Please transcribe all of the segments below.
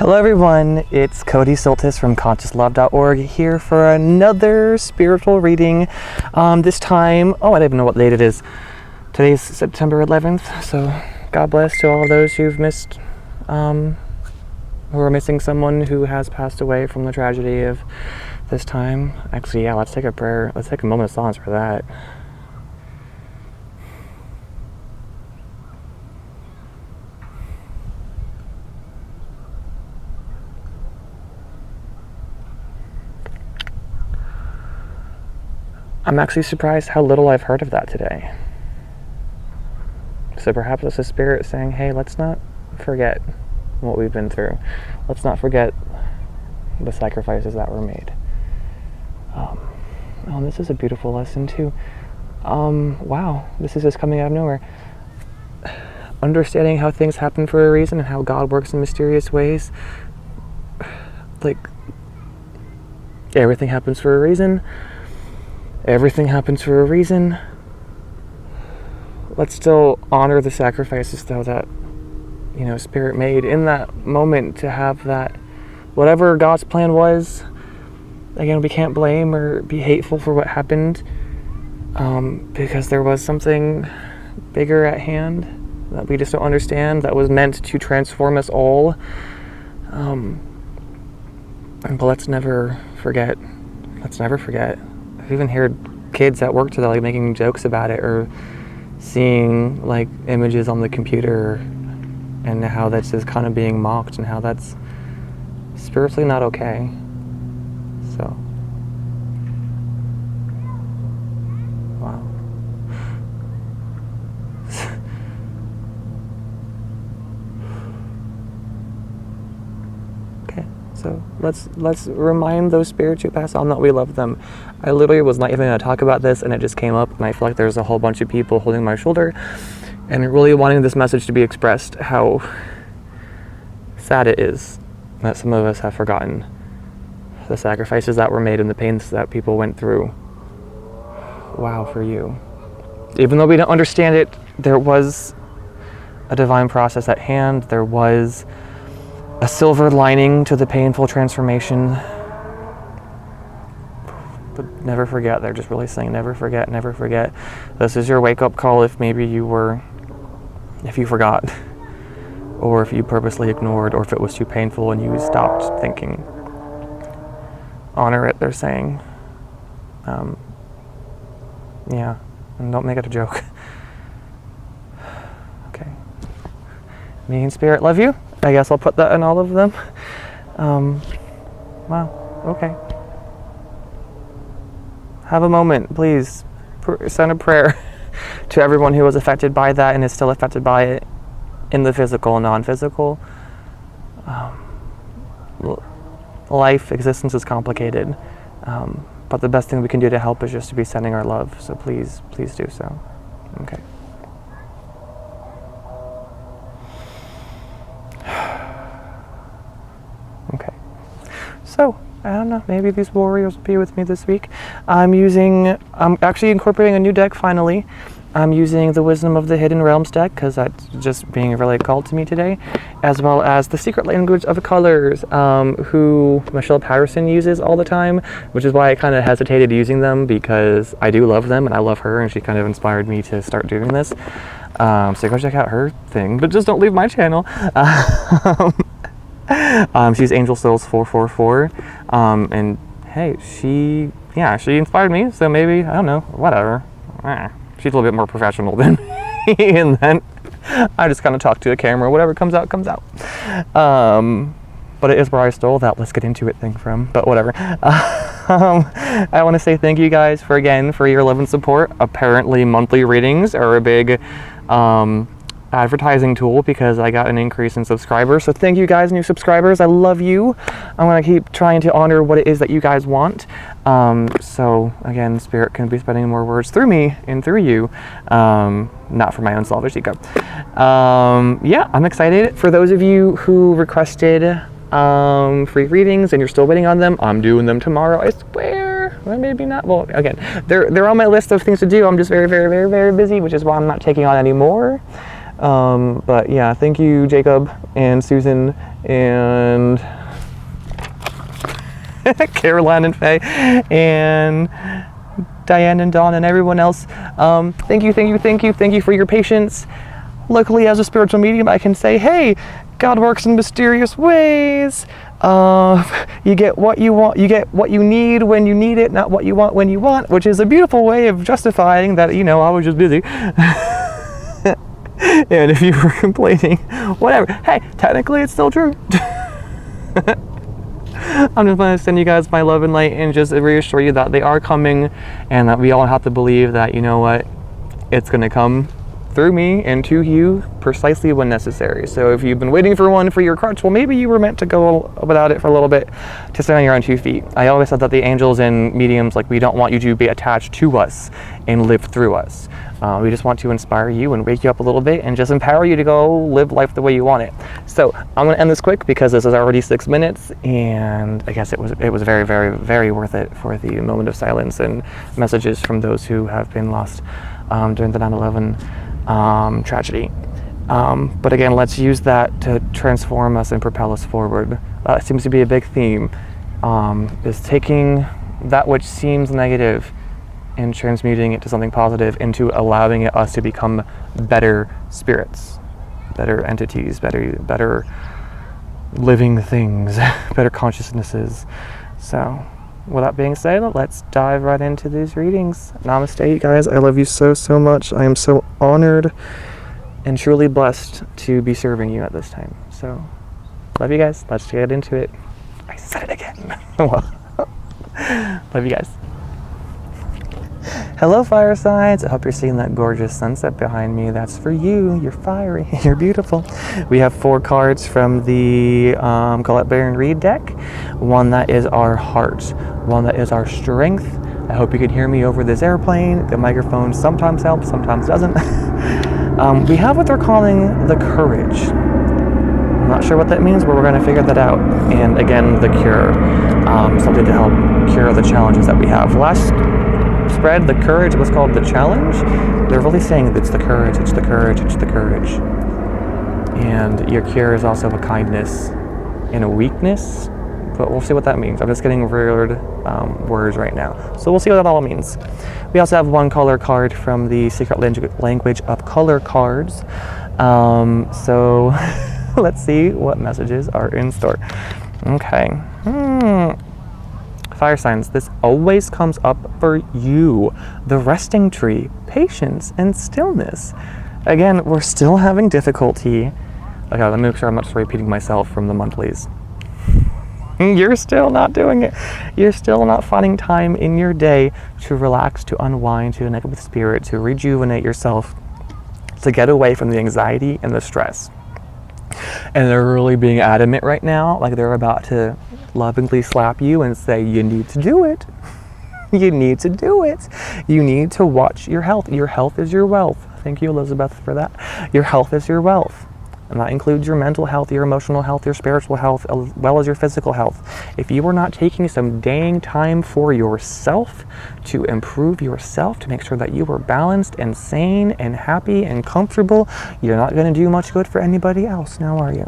Hello everyone, it's Cody Soltis from ConsciousLove.org here for another spiritual reading. This time, I don't even know what date it is. Today's September 11th, so God bless to all of those who've missed, who are missing someone who has passed away from the tragedy of this time. Actually, yeah, let's take a prayer. Let's take a moment of silence for that. I'm actually surprised how little I've heard of that today. So perhaps it's a spirit saying, hey, let's not forget what we've been through. Let's not forget the sacrifices that were made. This is a beautiful lesson too. Wow, this is just coming out of nowhere. Understanding how things happen for a reason and how God works in mysterious ways. Like, everything happens for a reason. Everything happens for a reason. Let's still honor the sacrifices, though, that, Spirit made in that moment to have that, whatever God's plan was. Again, we can't blame or be hateful for what happened, because there was something bigger at hand that we just don't understand, that was meant to transform us all. But let's never forget. Let's never forget. I've even heard kids at work today making jokes about it, or seeing images on the computer, and how that's just kind of being mocked, and how that's spiritually not okay. So, wow. Okay, so let's remind those spirits who pass on that we love them. I literally was not even going to talk about this, and it just came up, and I feel like there's a whole bunch of people holding my shoulder and really wanting this message to be expressed, how sad it is that some of us have forgotten the sacrifices that were made and the pains that people went through. Wow, for you. Even though we don't understand it, there was a divine process at hand. There was a silver lining to the painful transformation. But never forget. They're just really saying never forget, never forget. This is your wake-up call if maybe if you forgot, or if you purposely ignored, or if it was too painful and you stopped thinking. Honor it, they're saying. Yeah, and don't make it a joke. Okay. Me and Spirit love you. I guess I'll put that in all of them. Wow, okay. Have a moment, please. Send a prayer to everyone who was affected by that and is still affected by it in the physical and non-physical. Life, existence is complicated. But the best thing we can do to help is just to be sending our love. So please do so. Okay. Okay. So, I don't know, maybe these warriors will be with me this week. I'm actually incorporating a new deck finally. I'm using the Wisdom of the Hidden Realms deck, because that's just being really called to me today, as well as the Secret Language of Colors, who Michelle Patterson uses all the time, which is why I kind of hesitated using them, because I do love them, and I love her, and she kind of inspired me to start doing this. So go check out her thing, but just don't leave my channel. She's Angel Souls 444, and hey, she inspired me, so maybe, I don't know, whatever. She's a little bit more professional than me, and then I just kind of talk to a camera, whatever comes out, comes out. But it is where I stole that let's get into it thing from, but whatever. I want to say thank you guys for your love and support. Apparently monthly readings are a big advertising tool, because I got an increase in subscribers. So thank you guys, new subscribers. I love you. I'm going to keep trying to honor what it is that you guys want. So again, Spirit can be spreading more words through me and through you, not for my own selfish ego. Yeah, I'm excited. For those of you who requested free readings and you're still waiting on them, I'm doing them tomorrow, I swear. Well, maybe not. Well, again, they're on my list of things to do. I'm just very, very, very, very busy, which is why I'm not taking on any more. But yeah, thank you, Jacob and Susan and Caroline and Faye, and Diane and Dawn, and everyone else. Thank you for your patience. Luckily, as a spiritual medium, I can say, hey, God works in mysterious ways. You get what you want, you get what you need when you need it, not what you want when you want, which is a beautiful way of justifying that, you know, I was just busy. And if you were complaining, whatever, hey, technically it's still true. I'm just going to send you guys my love and light and just reassure you that they are coming, and that we all have to believe that, you know what, it's going to come through me and to you precisely when necessary. So if you've been waiting for one for your crutch, well, maybe you were meant to go without it for a little bit to stand on your own 2 feet. I always said that the angels and mediums, like, we don't want you to be attached to us and live through us. We just want to inspire you and wake you up a little bit and just empower you to go live life the way you want it. So I'm going to end this quick because this is already 6 minutes, and I guess it was very, very, very worth it for the moment of silence and messages from those who have been lost during the 9/11 tragedy. But again, let's use that to transform us and propel us forward. That seems to be a big theme, is taking that which seems negative and transmuting it to something positive, into allowing us to become better spirits, better entities, better living things, better consciousnesses. So with that being said, let's dive right into these readings. Namaste, you guys. I love you so, so much. I am so honored and truly blessed to be serving you at this time. So love you guys. Let's get into it. I said it again. Love you guys. Hello, fire signs. I hope you're seeing that gorgeous sunset behind me. That's for you. You're fiery. You're beautiful. We have 4 cards from the Colette Baron Reed deck. One that is our heart. One that is our strength. I hope you can hear me over this airplane. The microphone sometimes helps, sometimes doesn't. We have what they're calling the courage. I'm not sure what that means, but we're going to figure that out. And again, the cure. Something to help cure the challenges that we have. Last spread, the courage was called the challenge. They're really saying it's the courage, it's the courage, it's the courage. And your cure is also a kindness and a weakness, but we'll see what that means. I'm just getting weird words right now. So we'll see what that all means. We also have 1 color card from the Secret Language of Color cards. So let's see what messages are in store. Okay. Fire signs, this always comes up for you. The resting tree, patience and stillness. Again, we're still having difficulty. Okay, let me make sure I'm not repeating myself from the monthlies. You're still not doing it. You're still not finding time in your day to relax, to unwind, to connect with spirit, to rejuvenate yourself, to get away from the anxiety and the stress. And they're really being adamant right now, like they're about to lovingly slap you and say, you need to do it. You need to do it. You need to watch your health. Your health is your wealth. Thank you, Elizabeth, for that. Your health is your wealth. And that includes your mental health, your emotional health, your spiritual health, as well as your physical health. If you are not taking some dang time for yourself, to improve yourself, to make sure that you are balanced and sane and happy and comfortable, you're not going to do much good for anybody else, now are you?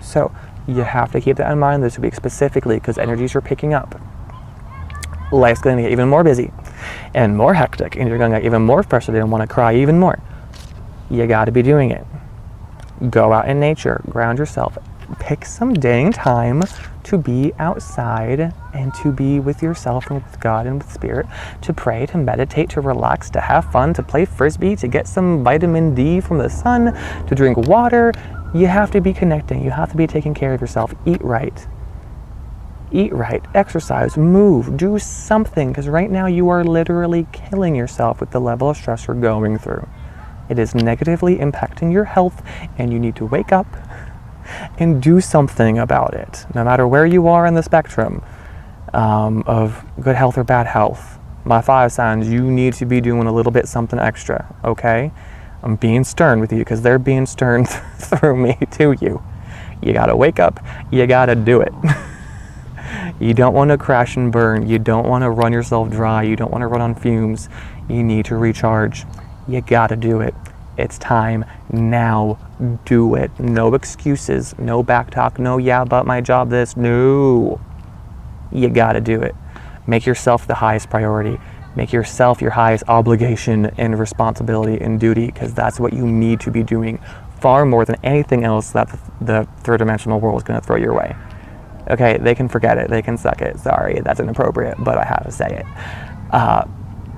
So you have to keep that in mind this week specifically, because energies are picking up. Life's going to get even more busy and more hectic, and you're going to get even more frustrated and want to cry even more. You got to be doing it. Go out in nature, ground yourself, pick some dang time to be outside and to be with yourself and with God and with spirit, to pray, to meditate, to relax, to have fun, to play frisbee, to get some vitamin D from the sun, to drink water. You have to be connecting. You have to be taking care of yourself. Eat right. Eat right, exercise, move, do something, because right now you are literally killing yourself with the level of stress you're going through. It is negatively impacting your health, and you need to wake up and do something about it. No matter where you are in the spectrum of good health or bad health, my 5 signs, you need to be doing a little bit something extra, okay? I'm being stern with you because they're being stern through me to you. You gotta wake up, you gotta do it. You don't want to crash and burn. You don't want to run yourself dry. You don't want to run on fumes. You need to recharge. You gotta do it. It's time now. do it. No excuses, no back talk, no yeah, but my job this. No. You gotta do it. Make yourself the highest priority. Make yourself your highest obligation and responsibility and duty, because that's what you need to be doing far more than anything else that the third dimensional world is going to throw your way. Okay, they can forget it. They can suck it. Sorry, that's inappropriate, but I have to say it.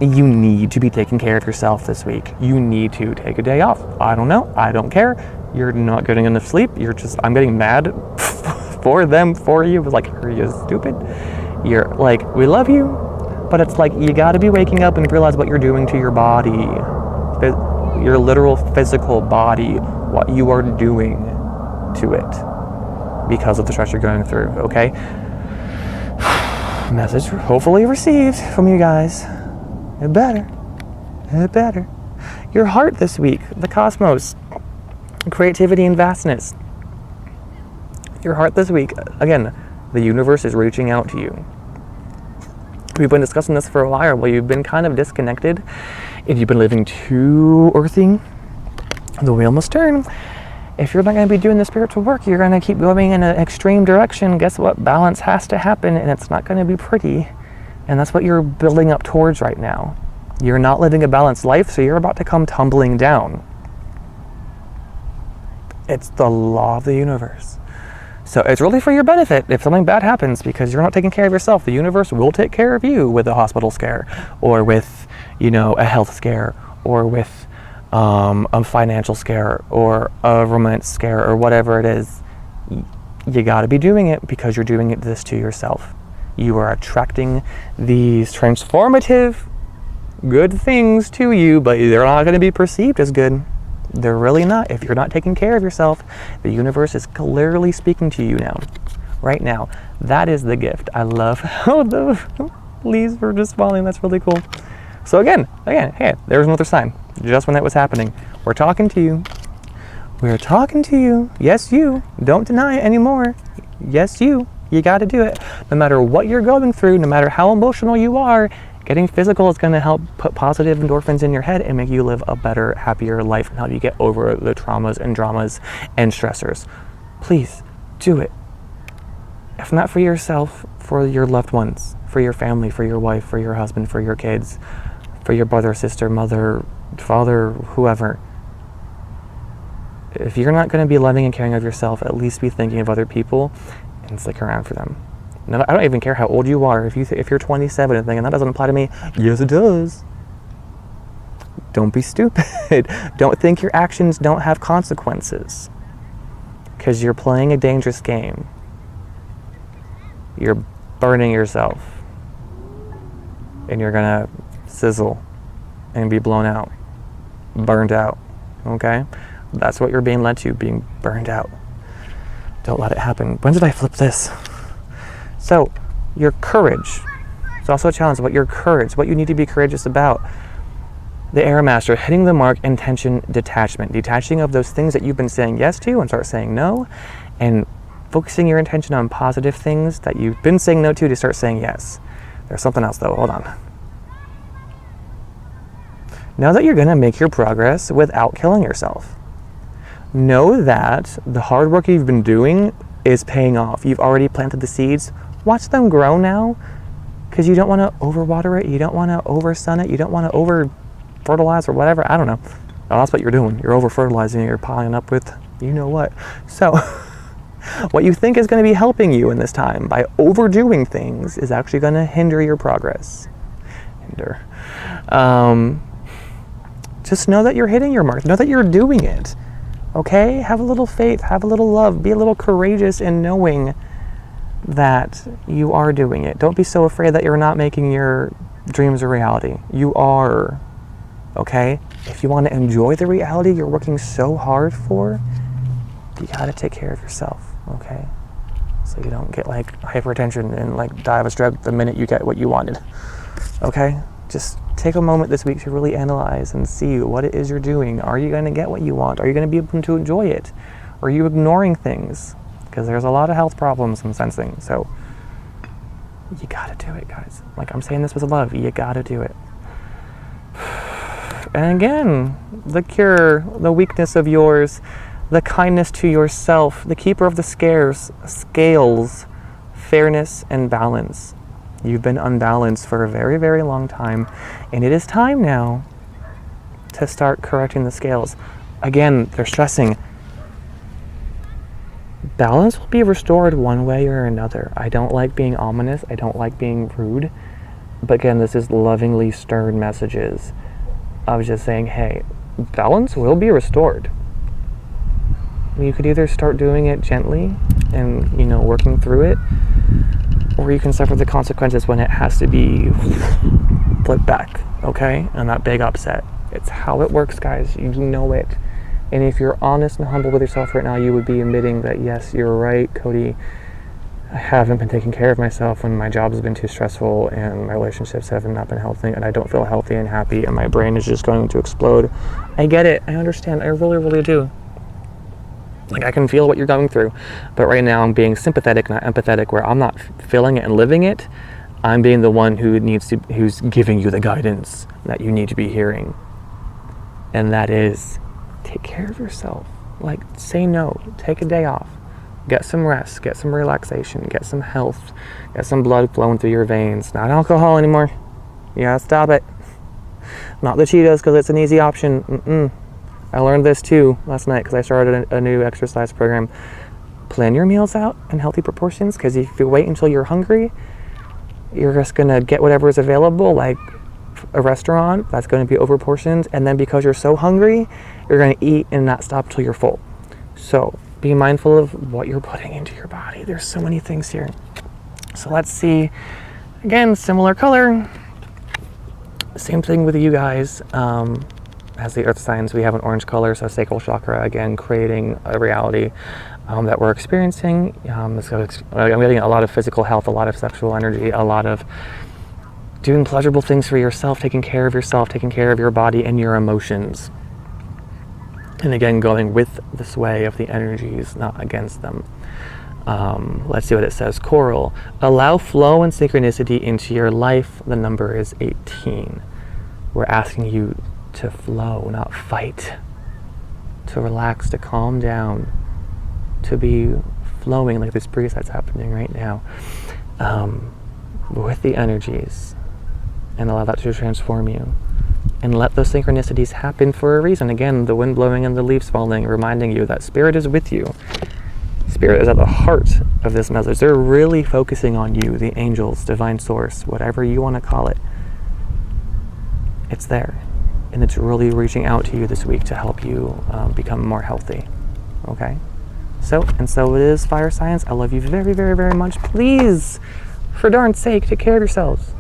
You need to be taking care of yourself this week. You need to take a day off. I don't know. I don't care. You're not getting enough sleep. I'm getting mad for them, for you. Like, are you stupid? You're like, we love you, but it's like, you got to be waking up and realize what you're doing to your body, your literal physical body, what you are doing to it because of the stress you're going through, okay? Message hopefully received from you guys. It better. Your heart this week, the cosmos, creativity and vastness. Your heart this week, again, the universe is reaching out to you. We've been discussing this for a while. Well, you've been kind of disconnected. If you've been living too earthy, the wheel must turn. If you're not going to be doing the spiritual work, you're going to keep going in an extreme direction. Guess what? Balance has to happen, and it's not going to be pretty. And that's what you're building up towards right now. You're not living a balanced life, so you're about to come tumbling down. It's the law of the universe. So it's really for your benefit if something bad happens, because you're not taking care of yourself. The universe will take care of you with a hospital scare, or with, a health scare, or with a financial scare, or a romance scare, or whatever it is. You got to be doing it because you're doing this to yourself. You are attracting these transformative good things to you, but they're not going to be perceived as good. They're really not. If you're not taking care of yourself, the universe is clearly speaking to you now. Right now. That is the gift. I love how the leaves were just falling. That's really cool. So again, hey, there's another sign. Just when that was happening. We're talking to you. We're talking to you. Yes, you. Don't deny it anymore. Yes, you. You got to do it. No matter what you're going through, no matter how emotional you are, getting physical is going to help put positive endorphins in your head and make you live a better, happier life and help you get over the traumas and dramas and stressors. Please do it. If not for yourself, for your loved ones, for your family, for your wife, for your husband, for your kids, for your brother, sister, mother, father, whoever. If you're not going to be loving and caring of yourself, at least be thinking of other people and stick around for them. Now, I don't even care how old you are. If you're 27 and thinking that doesn't apply to me, yes, it does. Don't be stupid. Don't think your actions don't have consequences, because you're playing a dangerous game. You're burning yourself, and you're gonna sizzle and be blown out, burned out. Okay, that's what you're being led to, being burned out. Don't let it happen. When did I flip this? So, your courage. It's also a challenge about your courage, what you need to be courageous about. The Air Master, hitting the mark, intention, detachment. Detaching of those things that you've been saying yes to and start saying no, and focusing your intention on positive things that you've been saying no to start saying yes. There's something else though, hold on. Know that you're gonna make your progress without killing yourself. Know that the hard work you've been doing is paying off. You've already planted the seeds. Watch them grow now, because you don't want to overwater it. You don't want to over-sun it. You don't want to over-fertilize or whatever. I don't know. Oh, that's what you're doing. You're over-fertilizing it. You're piling up with you know what. So what you think is going to be helping you in this time by overdoing things is actually going to hinder your progress. Just know that you're hitting your mark. Know that you're doing it. Okay? Have a little faith. Have a little love. Be a little courageous in knowing that you are doing it. Don't be so afraid that you're not making your dreams a reality. You are. Okay? If you want to enjoy the reality you're working so hard for, you got to take care of yourself. Okay? So you don't get like hypertension and like die of a stroke the minute you get what you wanted. Okay? Just take a moment this week to really analyze and see what it is you're doing. Are you going to get what you want? Are you going to be able to enjoy it? Are you ignoring things? Because there's a lot of health problems I'm sensing. So you got to do it, guys. Like, I'm saying this with love. You got to do it. And again, the cure, the weakness of yours, the kindness to yourself, the keeper of the scales, fairness and balance. You've been unbalanced for a very, very long time, and it is time now to start correcting the scales. Again, they're stressing, balance will be restored one way or another. I don't like being ominous. I don't like being rude. But again, this is lovingly stern messages. I was just saying, hey, balance will be restored. You could either start doing it gently and, working through it, or you can suffer the consequences when it has to be flipped back, okay? And that big upset. It's how it works, guys. You know it. And if you're honest and humble with yourself right now, you would be admitting that, yes, you're right, Cody. I haven't been taking care of myself when my job has been too stressful and my relationships have not been healthy, and I don't feel healthy and happy, and my brain is just going to explode. I get it. I understand. I really, really do. Like, I can feel what you're going through. But right now I'm being sympathetic, not empathetic, where I'm not feeling it and living it. I'm being the one who's giving you the guidance that you need to be hearing. And that is, take care of yourself. Like, say no. Take a day off. Get some rest, get some relaxation, get some health, get some blood flowing through your veins. Not alcohol anymore. You gotta stop it. Not the Cheetos, because it's an easy option. I learned this too last night because I started a new exercise program. Plan your meals out in healthy proportions, because if you wait until you're hungry, you're just gonna get whatever is available, like a restaurant that's going to be overportioned, and then because you're so hungry, you're going to eat and not stop till you're full. So be mindful of what you're putting into your body. There's so many things here. So let's see. Again, similar color. Same thing with you guys. As the earth signs, we have an orange color, so sacral chakra, again, creating a reality that we're experiencing. I'm getting a lot of physical health, a lot of sexual energy, a lot of doing pleasurable things for yourself, taking care of yourself, taking care of your body and your emotions. And again, going with the sway of the energies, not against them. Let's see what it says. Coral. Allow flow and synchronicity into your life. The number is 18. We're asking you to flow, not fight. To relax, to calm down. To be flowing like this breeze that's happening right now. With the energies. And allow that to transform you. And let those synchronicities happen for a reason. Again, the wind blowing and the leaves falling, reminding you that Spirit is with you. Spirit is at the heart of this message. They're really focusing on you, the angels, divine source, whatever you want to call it. It's there. And it's really reaching out to you this week to help you become more healthy. Okay? So it is, fire signs. I love you very, very, very much. Please, for darn's sake, take care of yourselves.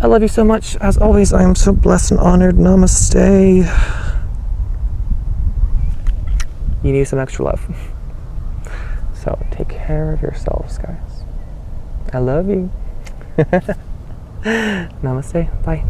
I love you so much. As always, I am so blessed and honored. Namaste. You need some extra love. So take care of yourselves, guys. I love you. Namaste. Bye.